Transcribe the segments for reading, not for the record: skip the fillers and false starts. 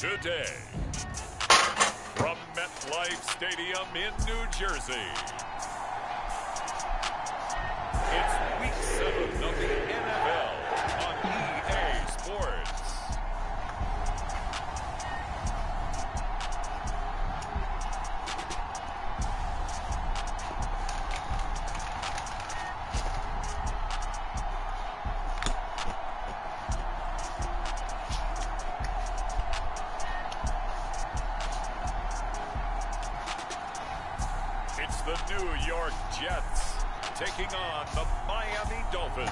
Today, from MetLife Stadium in New Jersey, it's Week 7 of the NFL on EA Sports. It's the New York Jets taking on the Miami Dolphins.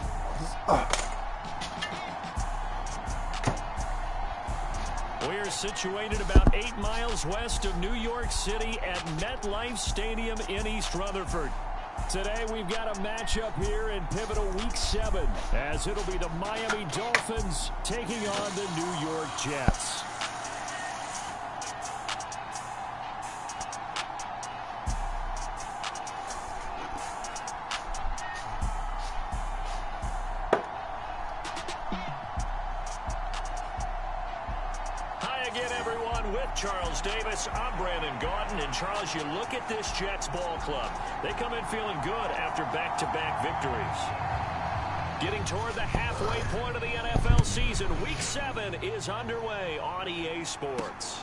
We're situated about 8 miles west of New York City at MetLife Stadium in East Rutherford. Today we've got a matchup here in pivotal Week 7, as it'll be the Miami Dolphins taking on the New York Jets. Charles Davis, I'm Brandon Gaudin, and Charles, you look at this Jets ball club. They come in feeling good after back-to-back victories. Getting toward the halfway point of the NFL season, Week 7 is underway on EA Sports.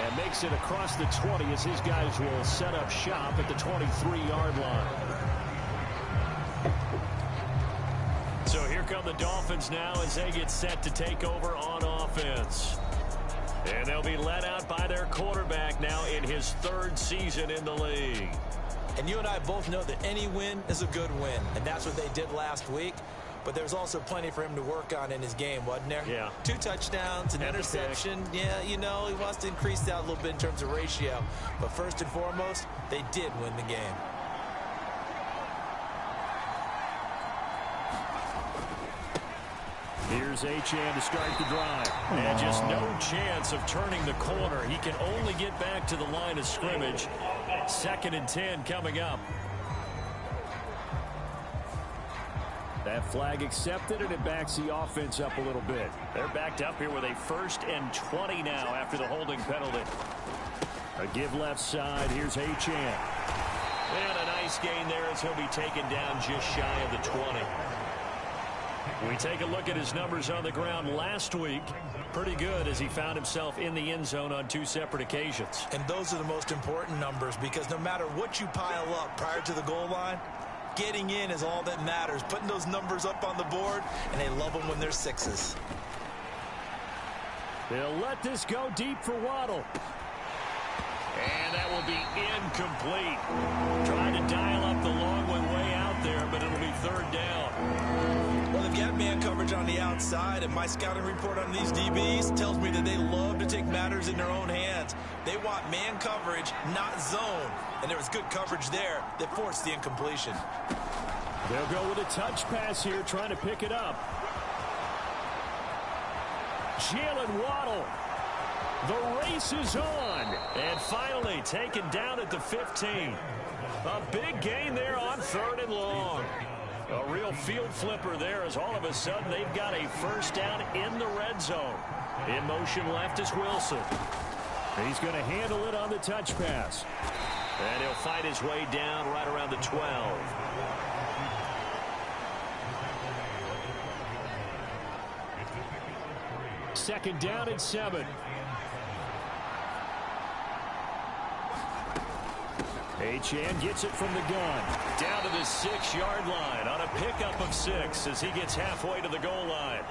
And makes it across the 20 as his guys will set up shop at the 23-yard line. So here come the Dolphins now as they get set to take over on offense. And they'll be led out by their quarterback now in his 3rd season in the league. And you and I both know that any win is a good win, and that's what they did last week. But there's also plenty for him to work on in his game, wasn't there? Yeah. 2 touchdowns, an interception. Yeah, you know, he wants to increase that a little bit in terms of ratio. But first and foremost, they did win the game. Here's Achane to start the drive. And just no chance of turning the corner. He can only get back to the line of scrimmage. 2nd and 10 coming up. That flag accepted, and it backs the offense up a little bit. They're backed up here with a 1st and 20 now after the holding penalty. A give left side. Here's Achane. And a nice gain there as he'll be taken down just shy of the 20. We take a look at his numbers on the ground last week. Pretty good as he found himself in the end zone on 2 separate occasions. And those are the most important numbers, because no matter what you pile up prior to the goal line, getting in is all that matters. Putting those numbers up on the board, and they love them when they're 6s. They'll let this go deep for Waddle. And that will be incomplete. Trying to dial up the long way out there, but it'll be 3rd down. Well, they've got man coverage on the outside, and my scouting report on these DBs tells me that they love to take matters in their own hands. They want man coverage, not zone. And there was good coverage there that forced the incompletion. They'll go with a touch pass here, trying to pick it up. Jalen Waddle. The race is on. And finally taken down at the 15. A big gain there on 3rd and long. A real field flipper there as all of a sudden they've got a 1st down in the red zone. In motion left is Wilson. He's going to handle it on the touch pass. And he'll fight his way down right around the 12. Second down and 7. Achane gets it from the gun. Down to the 6-yard line on a pickup of 6 as he gets halfway to the goal line.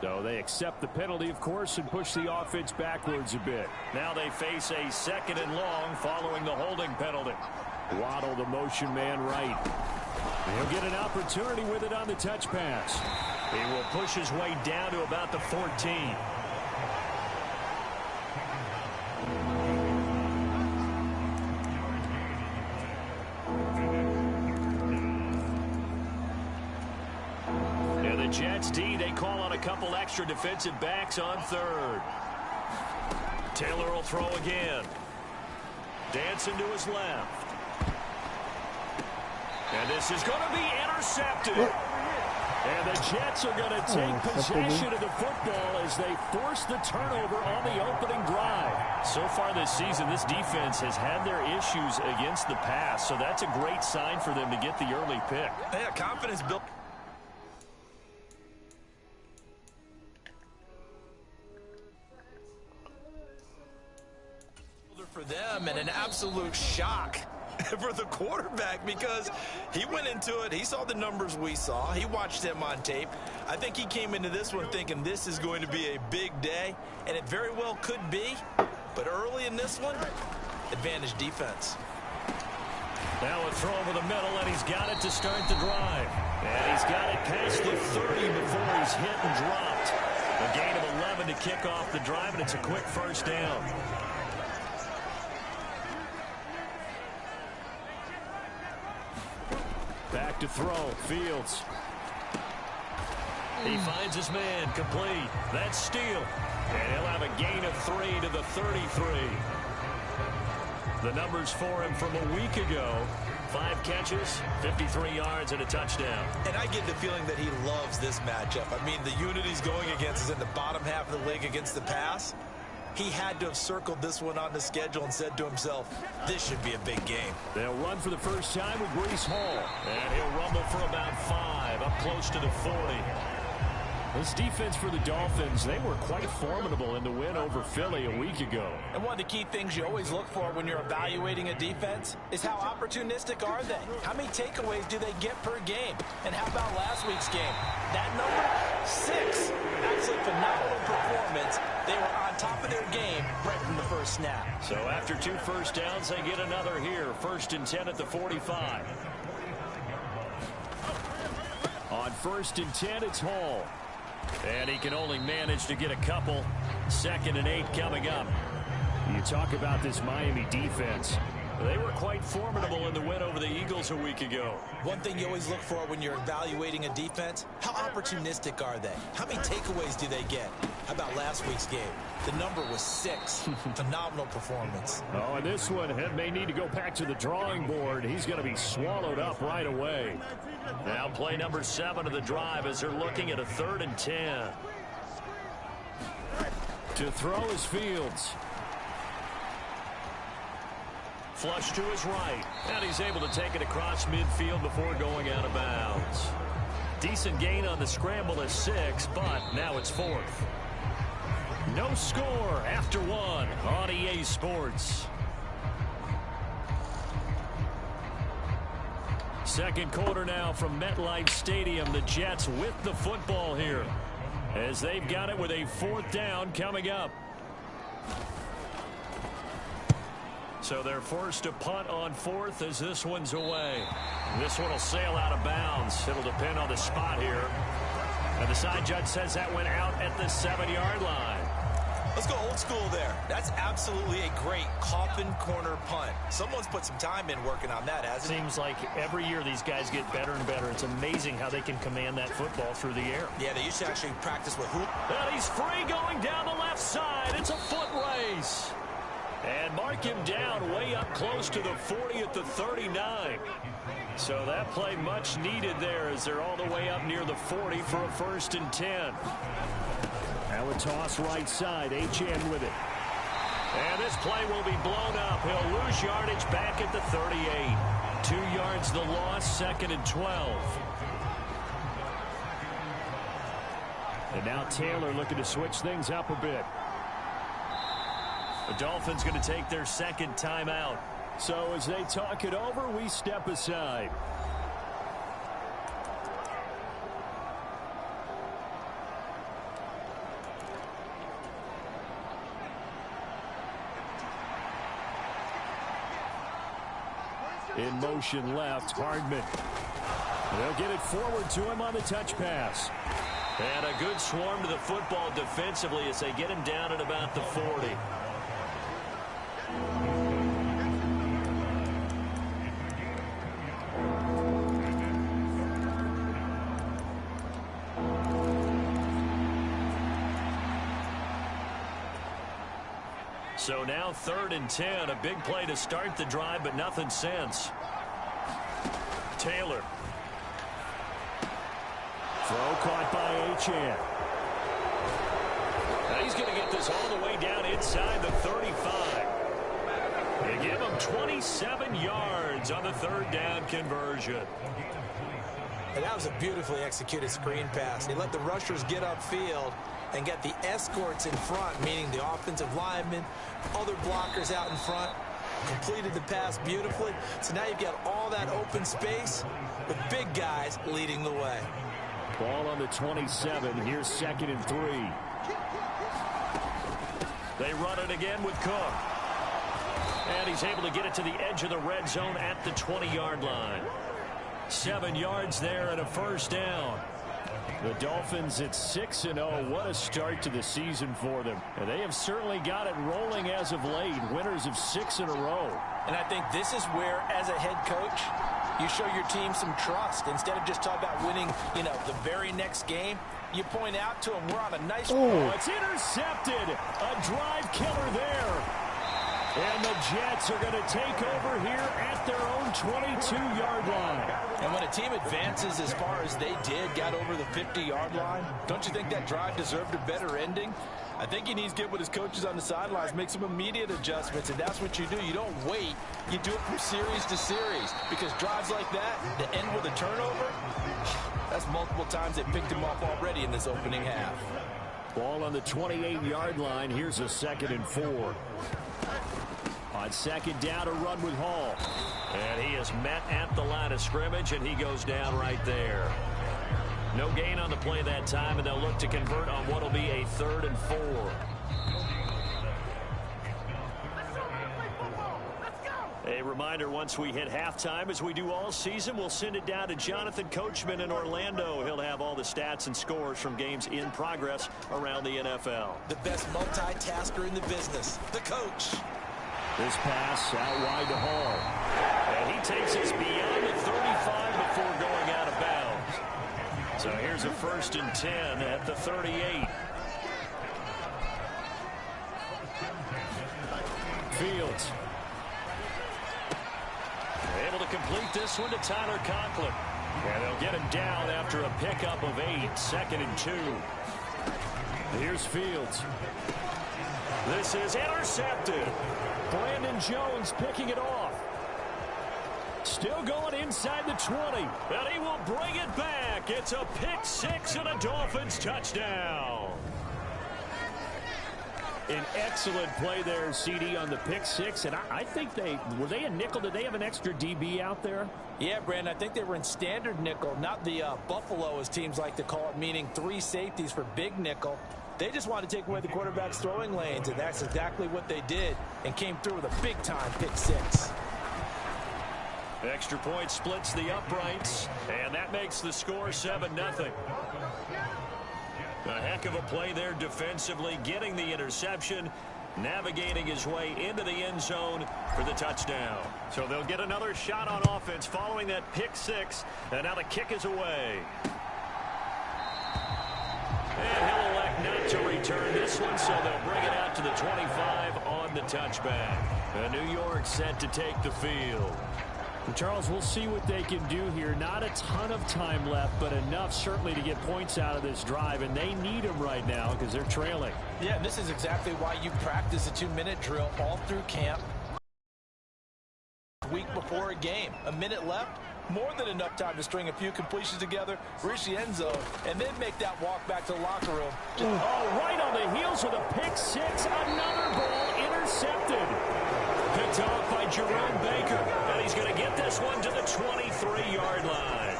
So they accept the penalty, of course, and push the offense backwards a bit. Now they face a 2nd and long following the holding penalty. Waddle, the motion man, right. He'll get an opportunity with it on the touch pass. He will push his way down to about the 14. And the Jets D, they call on a couple extra defensive backs on 3rd. Taylor will throw again. Dancing to his left. And this is going to be intercepted. And the Jets are going to take possession of the football as they force the turnover on the opening drive. So far this season, this defense has had their issues against the pass, so that's a great sign for them to get the early pick. Yeah, confidence built. For them, and an absolute shock for the quarterback, because he went into it, he saw the numbers we saw, he watched them on tape. I think he came into this one thinking this is going to be a big day, and it very well could be, but early in this one, advantage defense. Now a throw over the middle, and he's got it to start the drive. And he's got it past the 30 before he's hit and dropped. A gain of 11 to kick off the drive, and it's a quick first down. Back to throw, Fields. He finds his man, complete. That's Steele. And he'll have a gain of 3 to the 33. The numbers for him from a week ago: 5 catches, 53 yards, and a touchdown. And I get the feeling that he loves this matchup. I mean, the unit he's going against is in the bottom half of the league against the pass. He had to have circled this one on the schedule and said to himself, this should be a big game. They'll run for the first time with Breece Hall. And he'll rumble for about 5, up close to the 40. This defense for the Dolphins, they were quite formidable in the win over Philly a week ago. And one of the key things you always look for when you're evaluating a defense is how opportunistic are they? How many takeaways do they get per game? And how about last week's game? That number, 6. Absolutely phenomenal performance. They were on top of their game right from the first snap. So after 2 first downs, they get another here. 1st and 10 at the 45. On 1st and 10, it's Hall. And he can only manage to get a couple. 2nd and 8 coming up. You talk about this Miami defense. They were quite formidable in the win over the Eagles a week ago. One thing you always look for when you're evaluating a defense, how opportunistic are they? How many takeaways do they get? How about last week's game? The number was 6. Phenomenal performance. Oh, and this one may need to go back to the drawing board. He's going to be swallowed up right away. Now play number 7 of the drive as they're looking at a 3rd and 10. To throw is Fields. Flush to his right, and he's able to take it across midfield before going out of bounds. Decent gain on the scramble is 6, but now it's 4th. No score after 1 on EA Sports. Second quarter now from MetLife Stadium. The Jets with the football here as they've got it with a 4th down coming up. So they're forced to punt on 4th as this one's away. This one will sail out of bounds. It'll depend on the spot here. And the side judge says that went out at the 7-yard line. Let's go old school there. That's absolutely a great coffin corner punt. Someone's put some time in working on that, hasn't it? Seems like every year these guys get better and better. It's amazing how they can command that football through the air. Yeah, they used to actually practice with hoop. And he's free going down the left side. It's a foot race. And mark him down way up close to the 40 at the 39. So that play much needed there as they're all the way up near the 40 for a 1st and 10. Now a toss right side. HN with it. And this play will be blown up. He'll lose yardage back at the 38. 2 yards the loss, 2nd and 12. And now Taylor looking to switch things up a bit. The Dolphins going to take their 2nd timeout. So as they talk it over, we step aside. In motion left, Hardman. They'll get it forward to him on the touch pass. And a good swarm to the football defensively as they get him down at about the 40. So now 3rd and 10, a big play to start the drive, but nothing since. Taylor. Throw caught by Achane. Now he's going to get this all the way down inside the 35. They give him 27 yards on the third down conversion. And that was a beautifully executed screen pass. They let the rushers get upfield and get the escorts in front, meaning the offensive linemen, other blockers out in front, completed the pass beautifully. So now you've got all that open space with big guys leading the way. Ball on the 27. Here's 2nd and 3. They run it again with Cook. And he's able to get it to the edge of the red zone at the 20-yard line. 7 yards there and a first down. The Dolphins at 6-0. What a start to the season for them. And they have certainly got it rolling as of late. Winners of 6 in a row. And I think this is where, as a head coach, you show your team some trust. Instead of just talking about winning, the very next game, you point out to them, we're on a nice... Oh, it's intercepted. A drive killer there. And the Jets are going to take over here at their own 22-yard line. And when a team advances as far as they did, got over the 50-yard line, don't you think that drive deserved a better ending? I think he needs to get with his coaches on the sidelines, make some immediate adjustments, and that's what you do. You don't wait. You do it from series to series, because drives like that that end with a turnover, that's multiple times they picked him off already in this opening half. Ball on the 28-yard line. Here's a 2nd and 4. On 2nd down, a run with Hall. And he is met at the line of scrimmage, and he goes down right there. No gain on the play that time, and they'll look to convert on what will be a 3rd and 4. A reminder, once we hit halftime, as we do all season, we'll send it down to Jonathan Coachman in Orlando. He'll have all the stats and scores from games in progress around the NFL. The best multitasker in the business, the coach. This pass out wide to Hall. And he takes us beyond the 35 before going out of bounds. So here's a 1st and 10 at the 38. Fields. Able to complete this one to Tyler Conklin. And they'll get him down after a pickup of 8. 2nd and 2. Here's Fields. This is intercepted. Brandon Jones picking it off. Still going inside the 20. And he will bring it back. It's a pick 6 and a Dolphins touchdown. An excellent play there, CD, on the pick 6. And I think were they a nickel? Did they have an extra DB out there? Yeah, Brandon, I think they were in standard nickel, not the Buffalo, as teams like to call it, meaning 3 safeties for big nickel. They just wanted to take away the quarterback's throwing lanes, and that's exactly what they did, and came through with a big-time pick 6. Extra point splits the uprights, and that makes the score 7-0. A heck of a play there defensively, getting the interception, navigating his way into the end zone for the touchdown. So they'll get another shot on offense following that pick 6, and now the kick is away. And he'll elect not to return this one, so they'll bring it out to the 25 on the touchback. New York set to take the field. Charles, we'll see what they can do here. Not a ton of time left, but enough certainly to get points out of this drive, and they need them right now because they're trailing. Yeah, and this is exactly why you practice a 2-minute drill all through camp. Week before a game. A minute left, more than enough time to string a few completions together, reach the end zone, and then make that walk back to the locker room. Oh, right on the heels of the pick 6, another ball intercepted. Picked off by Jerome Baker, and he's going to get this one to the 23-yard line.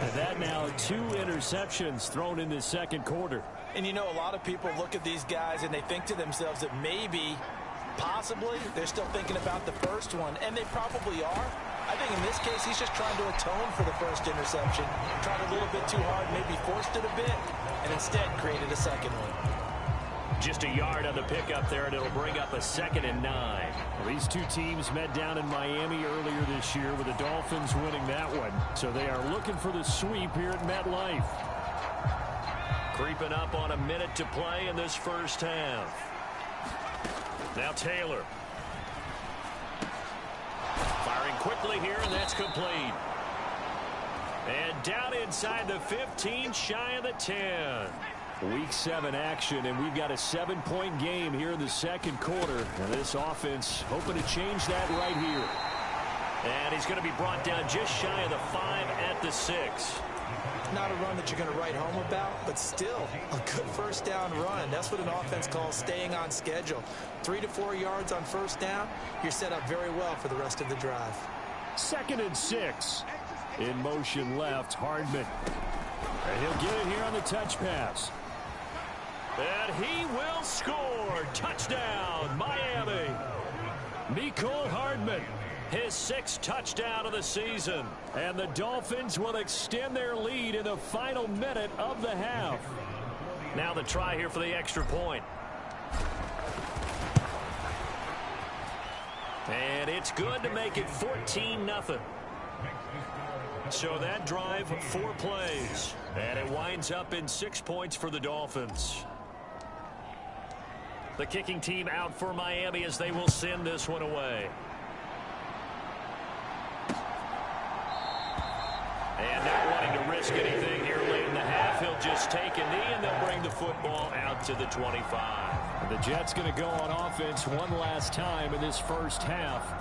And that now 2 interceptions thrown in the second quarter. And you know, a lot of people look at these guys and they think to themselves that maybe, possibly, they're still thinking about the first one, and they probably are. I think in this case, he's just trying to atone for the first interception, tried a little bit too hard, maybe forced it a bit, and instead created a second one. Just a yard on the pickup there, and it'll bring up a 2nd and 9. Well, these two teams met down in Miami earlier this year with the Dolphins winning that one. So they are looking for the sweep here at MetLife. Creeping up on a minute to play in this first half. Now Taylor. Firing quickly here, and that's complete. And down inside the 15, shy of the 10. Week 7 action, and we've got a 7-point game here in the second quarter. And this offense hoping to change that right here. And he's going to be brought down just shy of the 5 at the 6. Not a run that you're going to write home about, but still a good first down run. That's what an offense calls staying on schedule. 3 to 4 yards on first down, you're set up very well for the rest of the drive. 2nd and 6. In motion left, Hardman. And he'll get it here on the touch pass. And he will score. Touchdown, Miami. Mecole Hardman, his 6th touchdown of the season. And the Dolphins will extend their lead in the final minute of the half. Now the try here for the extra point. And it's good to make it 14-0. So that drive, 4 plays. And it winds up in 6 points for the Dolphins. The kicking team out for Miami as they will send this one away. And not wanting to risk anything here late in the half, he'll just take a knee and they'll bring the football out to the 25. And the Jets going to go on offense one last time in this first half.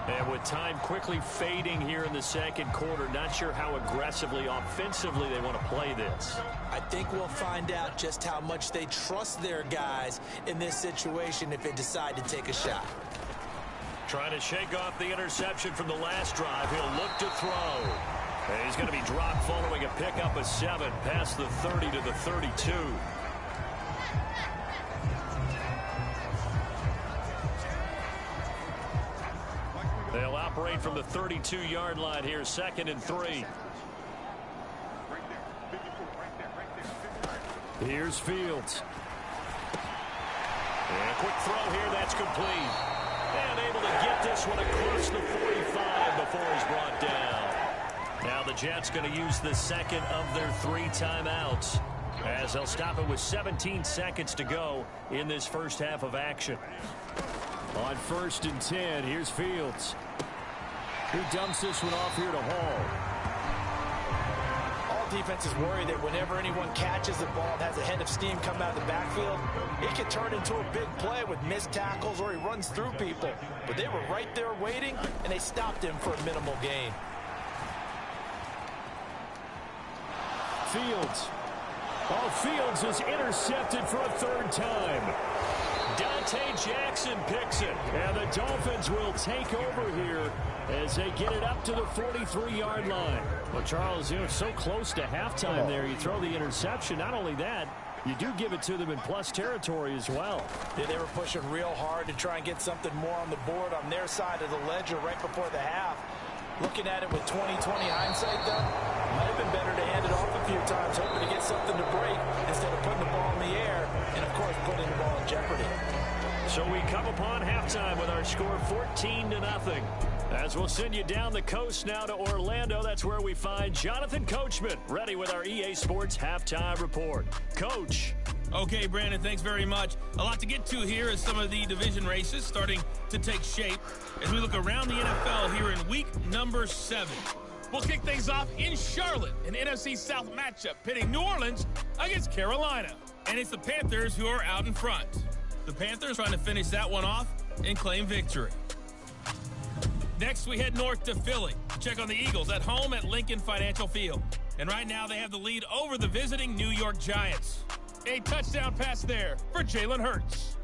And with time quickly fading here in the second quarter, not sure how aggressively, offensively they want to play this. I think we'll find out just how much they trust their guys in this situation if they decide to take a shot. Trying to shake off the interception from the last drive. He'll look to throw. And he's going to be dropped following a pickup of 7 past the 30 to the 32. They'll operate from the 32-yard line here, 2nd and 3. Here's Fields. And a quick throw here, that's complete. And able to get this one across the 45 before he's brought down. Now the Jets going to use the 2nd of their 3 timeouts as they'll stop it with 17 seconds to go in this first half of action. On 1st and 10, here's Fields. Who dumps this one off here to Hall. All defenses worry that whenever anyone catches the ball and has a head of steam come out of the backfield, it can turn into a big play with missed tackles or he runs through people. But they were right there waiting, and they stopped him for a minimal gain. Fields. Oh, Fields is intercepted for a 3rd time. Dante Jackson picks it. And the Dolphins will take over here as they get it up to the 43-yard line. Well, Charles, so close to halftime there. You throw the interception. Not only that, you do give it to them in plus territory as well. Yeah, they were pushing real hard to try and get something more on the board on their side of the ledger right before the half. Looking at it with 20/20 hindsight, though, might have been better to hand it off a few times, hoping to get something to break instead of putting the ball in the air and, of course, putting the ball in jeopardy. So we come upon halftime with our score 14-0. As we'll send you down the coast now to Orlando, that's where we find Jonathan Coachman ready with our EA Sports Halftime Report. Coach. Okay, Brandon, thanks very much. A lot to get to here as some of the division races starting to take shape as we look around the NFL here in week number 7. We'll kick things off in Charlotte, an NFC South matchup pitting New Orleans against Carolina. And it's the Panthers who are out in front. The Panthers trying to finish that one off and claim victory. Next, we head north to Philly to check on the Eagles at home at Lincoln Financial Field. And right now they have the lead over the visiting New York Giants. A touchdown pass there for Jalen Hurts.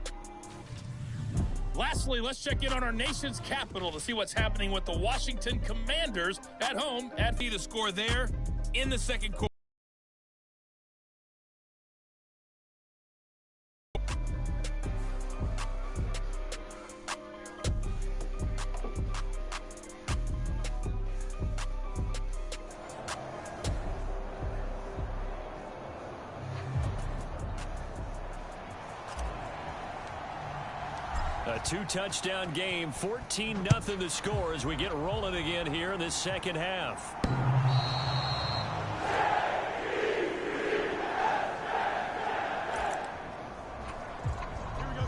Lastly, let's check in on our nation's capital to see what's happening with the Washington Commanders at home at the score there in the second quarter. A 2-touchdown game, 14-0 the score as we get rolling again here in this second half.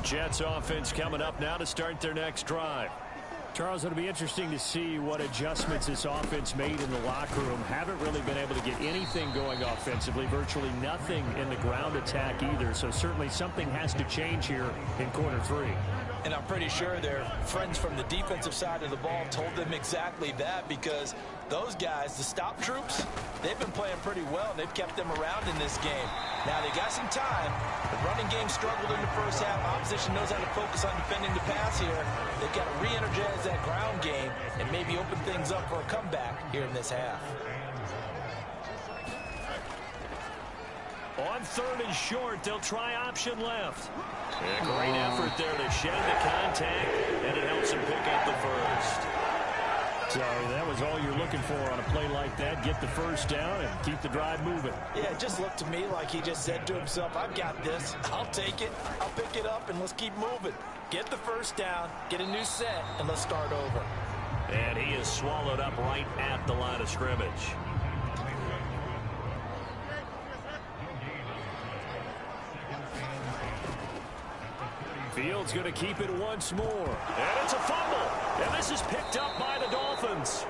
Jets offense coming up now to start their next drive. Charles, it'll be interesting to see what adjustments this offense made in the locker room. Haven't really been able to get anything going offensively, virtually nothing in the ground attack either. So certainly something has to change here in quarter three. And I'm pretty sure their friends from the defensive side of the ball told them exactly that, because those guys, the stop troops, they've been playing pretty well. They've kept them around in this game. Now they got some time. The running game struggled in the first half. Opposition knows how to focus on defending the pass here. They've got to re-energize that ground game and maybe open things up for a comeback here in this half. On third and short, they'll try option left. A great effort there to shed the contact, and it helps him pick up the first. So that was all you're looking for on a play like that. Get the first down and keep the drive moving. Yeah, it just looked to me like he just said to himself, I've got this. I'll take it. I'll pick it up, and let's keep moving. Get the first down, get a new set, and let's start over. And he is swallowed up right at the line of scrimmage. Fields going to keep it once more. And it's a fumble. And this is picked up by the Dolphins.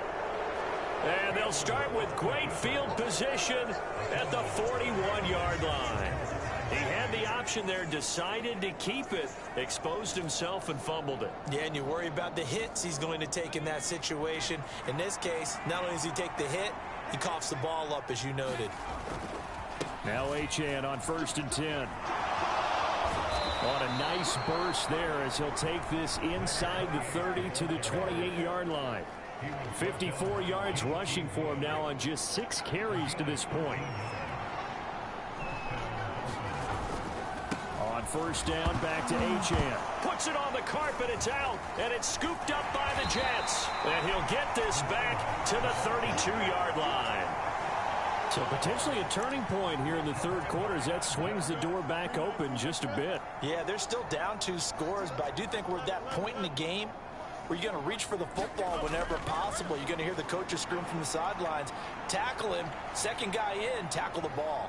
And they'll start with great field position at the 41-yard line. He had the option there, decided to keep it, exposed himself and fumbled it. Yeah, and you worry about the hits he's going to take in that situation. In this case, not only does he take the hit, he coughs the ball up, as you noted. Now Achane on 1st and 10. On a nice burst there as he'll take this inside the 30 to the 28-yard line. 54 yards rushing for him now on just 6 carries to this point. On 1st down, back to Achane. Puts it on the carpet, it's out, and it's scooped up by the Jets. And he'll get this back to the 32-yard line. So potentially a turning point here in the third quarter as that swings the door back open just a bit. Yeah, they're still down 2 scores, but I do think we're at that point in the game where you're going to reach for the football whenever possible. You're going to hear the coaches scream from the sidelines. Tackle him. Second guy in, tackle the ball.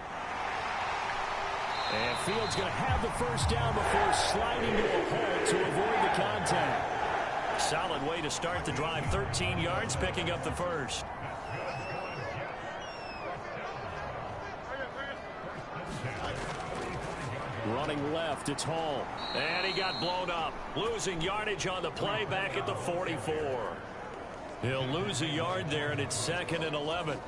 And Fields going to have the first down before sliding to a halt to avoid the contact. Solid way to start the drive. 13 yards, picking up the first. Running left, it's Hall. And he got blown up. Losing yardage on the play back at the 44. He'll lose a yard there, and it's 2nd and 11.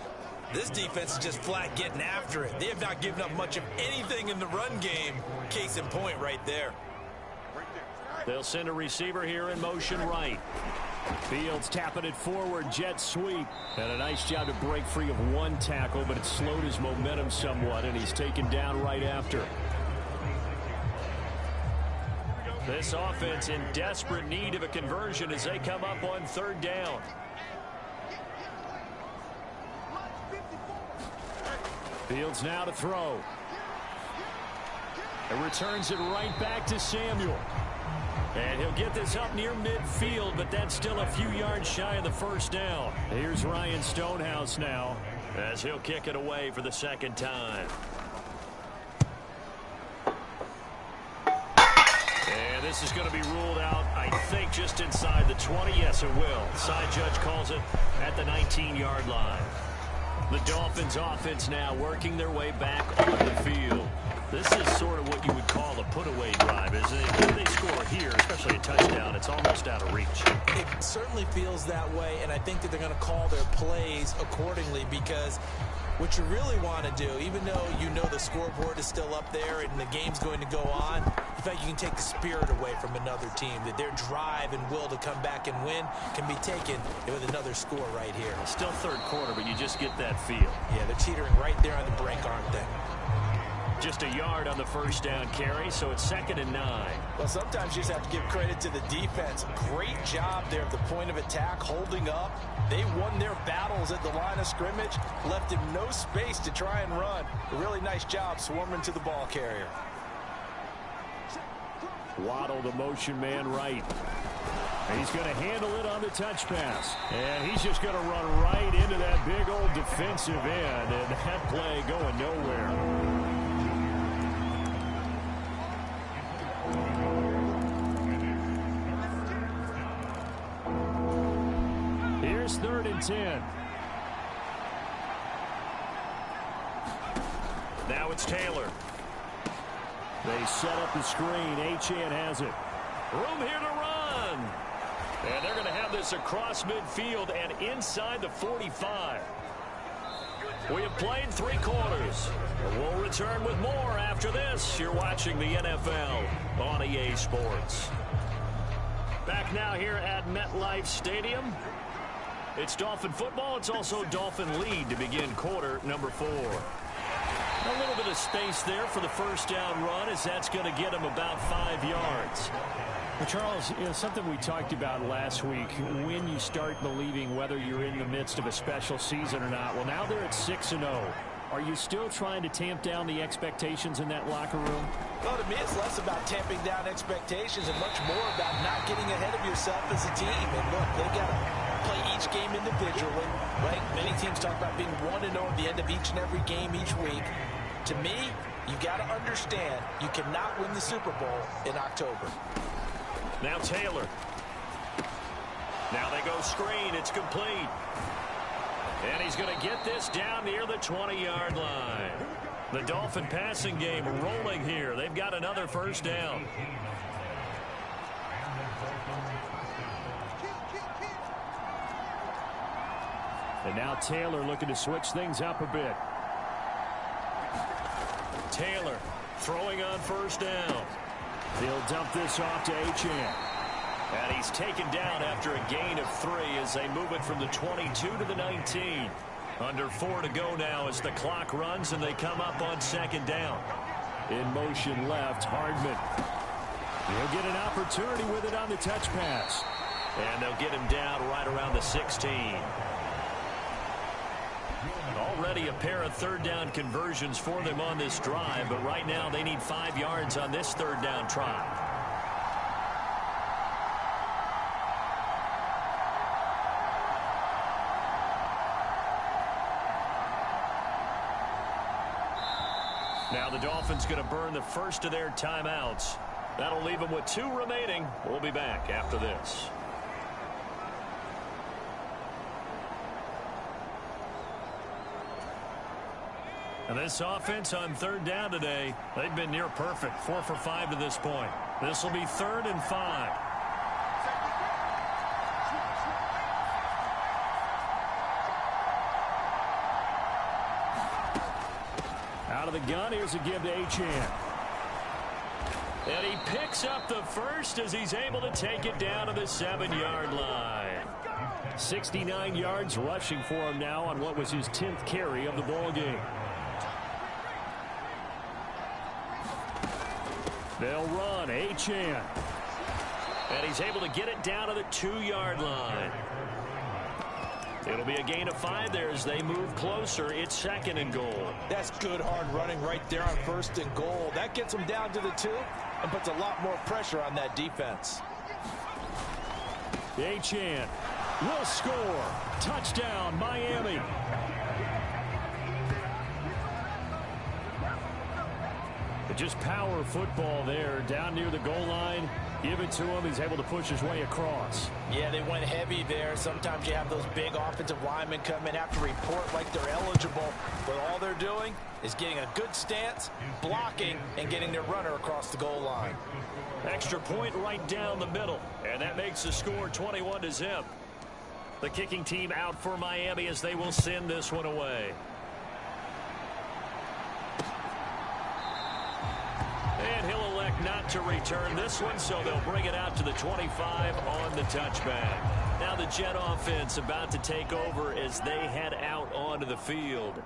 This defense is just flat getting after it. They have not given up much of anything in the run game. Case in point right there. They'll send a receiver here in motion right. Fields tapping it forward, jet sweep. And a nice job to break free of 1 tackle, but it slowed his momentum somewhat, and he's taken down right after. This offense in desperate need of a conversion as they come up on 3rd down. Fields now to throw. And returns it right back to Samuel. And he'll get this up near midfield, but that's still a few yards shy of the first down. Here's Ryan Stonehouse now as he'll kick it away for the 2nd time. And this is going to be ruled out, I think, just inside the 20. Yes, it will. Side judge calls it at the 19-yard line. The Dolphins offense now working their way back on the field. This is sort of what you would call a put-away drive, isn't it? If they score here, especially a touchdown, it's almost out of reach. It certainly feels that way, and I think that they're going to call their plays accordingly, because what you really want to do, even though you know the scoreboard is still up there and the game's going to go on, in fact, you can take the spirit away from another team, that their drive and will to come back and win can be taken with another score right here. Still 3rd quarter, but you just get that feel. Yeah, they're teetering right there on the brink, aren't they? Just a yard on the first down carry, so it's 2nd and 9. Well, sometimes you just have to give credit to the defense. Great job there at the point of attack, holding up. They won their battles at the line of scrimmage, left him no space to try and run. A really nice job swarming to the ball carrier. Waddle, the motion man right. He's going to handle it on the touch pass. And he's just going to run right into that big old defensive end, and that play going nowhere. and 10. Now it's Taylor. They set up the screen. Achane has it. Room here to run. And they're going to have this across midfield and inside the 45. We have played 3 quarters. We'll return with more after this. You're watching the NFL on EA Sports. Back now here at MetLife Stadium. It's Dolphin football. It's also Dolphin lead to begin quarter number 4. A little bit of space there for the first down run, as that's going to get him about 5 yards. Well, Charles, something we talked about last week, when you start believing whether you're in the midst of a special season or not. Well, now they're at 6-0. Are you still trying to tamp down the expectations in that locker room? Well, to me, it's less about tamping down expectations and much more about not getting ahead of yourself as a team. And look, they've got to play each game individually, right? Many teams talk about being 1-0 at the end of each and every game each week. To me, you got to understand you cannot win the Super Bowl in October. Now Taylor. Now they go screen. It's complete. And he's going to get this down near the 20-yard line. The Dolphin passing game rolling here. They've got another first down. And now Taylor looking to switch things up a bit. Taylor throwing on first down. They'll dump this off to Achane. And he's taken down after a gain of 3 as they move it from the 22 to the 19. Under 4 to go now as the clock runs and they come up on second down. In motion left, Hardman. He'll get an opportunity with it on the touch pass. And they'll get him down right around the 16. Already a pair of third down conversions for them on this drive, but right now they need 5 yards on this third down try. Now the Dolphins going to burn the first of their timeouts. That'll leave them with 2 remaining. We'll be back after this. And this offense on third down today, they've been near perfect. 4 for 5 to this point. This will be 3rd and 5. Out of the gun, here's a give to Achane. And he picks up the first as he's able to take it down to the 7-yard line. 69 yards rushing for him now on what was his 10th carry of the ball game. They'll run, Achane. And he's able to get it down to the 2-yard line. It'll be a gain of 5 there as they move closer. It's 2nd and goal. That's good hard running right there on 1st and goal. That gets them down to the 2 and puts a lot more pressure on that defense. Achane will score. Touchdown, Miami. Just power football there down near the goal line. Give it to him. He's able to push his way across. Yeah, they went heavy there. Sometimes you have those big offensive linemen come in, have to report like they're eligible, but all they're doing is getting a good stance, blocking, and getting their runner across the goal line. Extra point right down the middle, and that makes the score 21-0. The kicking team out for Miami as they will send this one away. And he'll elect not to return this one, so they'll bring it out to the 25 on the touchback. Now the Jet offense about to take over as they head out onto the field.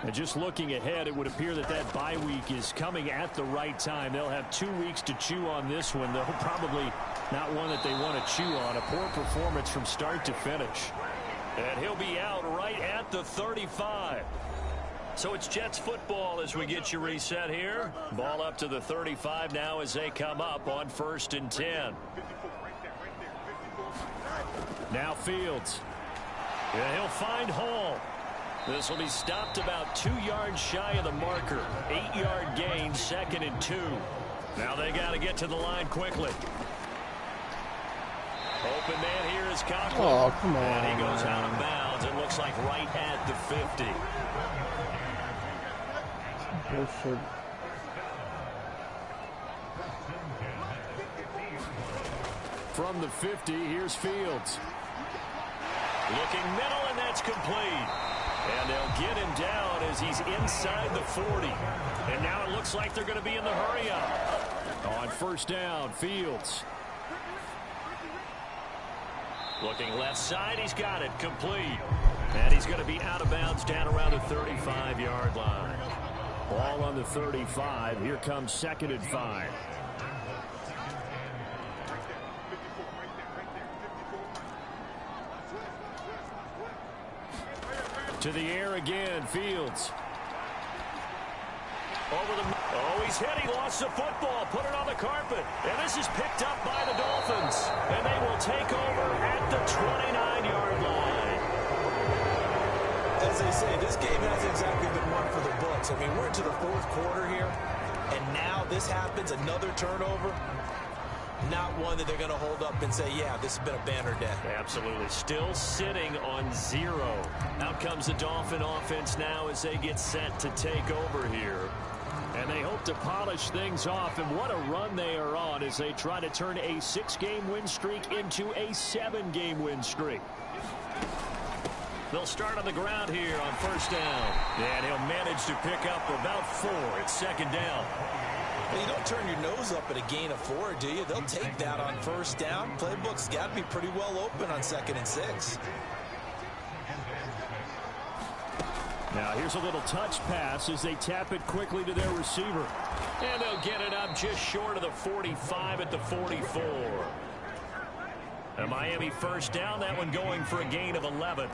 And just looking ahead, it would appear that that bye week is coming at the right time. They'll have 2 weeks to chew on this one, though probably not one that they want to chew on. A poor performance from start to finish. And he'll be out right at the 35. So it's Jets football as we get you reset here. Ball up to the 35 now as they come up on 1st and 10. Now Fields. And he'll find Hall. This will be stopped about 2 yards shy of the marker. 8-yard gain, 2nd and 2. Now they got to get to the line quickly. Open man here is Conklin. Oh, come on. And he goes out of bounds. It looks like right at the 50. Bullshit. From the 50, here's Fields. Looking middle, and that's complete. And they'll get him down as he's inside the 40. And now it looks like they're going to be in the hurry-up. On first down, Fields. Looking left side, he's got it, complete. And he's going to be out of bounds down around the 35-yard line. Ball on the 35. Here comes 2nd and 5. To the air again, Fields. Oh, he's hit. He lost the football. Put it on the carpet. And this is picked up by the Dolphins. And they will take over at the 29-yard line. As they say, this game hasn't exactly been one for the books. I mean, we're into the 4th quarter here, and now this happens, another turnover. Not one that they're going to hold up and say, yeah, this has been a banner day. Absolutely. Still sitting on 0. Out comes the Dolphin offense now as they get set to take over here. And they hope to polish things off. And what a run they are on as they try to turn a 6-game win streak into a 7-game win streak. They'll start on the ground here on first down. And he'll manage to pick up about 4 at 2nd down. Well, you don't turn your nose up at a gain of 4, do you? They'll take that on first down. Playbook's got to be pretty well open on 2nd and 6. Now here's a little touch pass as they tap it quickly to their receiver. And they'll get it up just short of the 45 at the 44. A Miami first down, that one going for a gain of 11.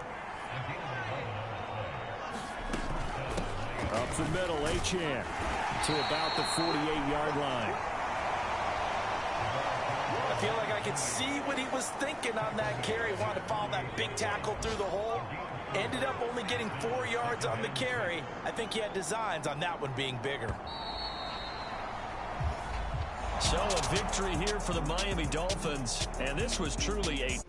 Up the middle, Achane to about the 48-yard line. I feel like I could see what he was thinking on that carry. He wanted to follow that big tackle through the hole. Ended up only getting 4 yards on the carry. I think he had designs on that one being bigger. So a victory here for the Miami Dolphins. And this was truly a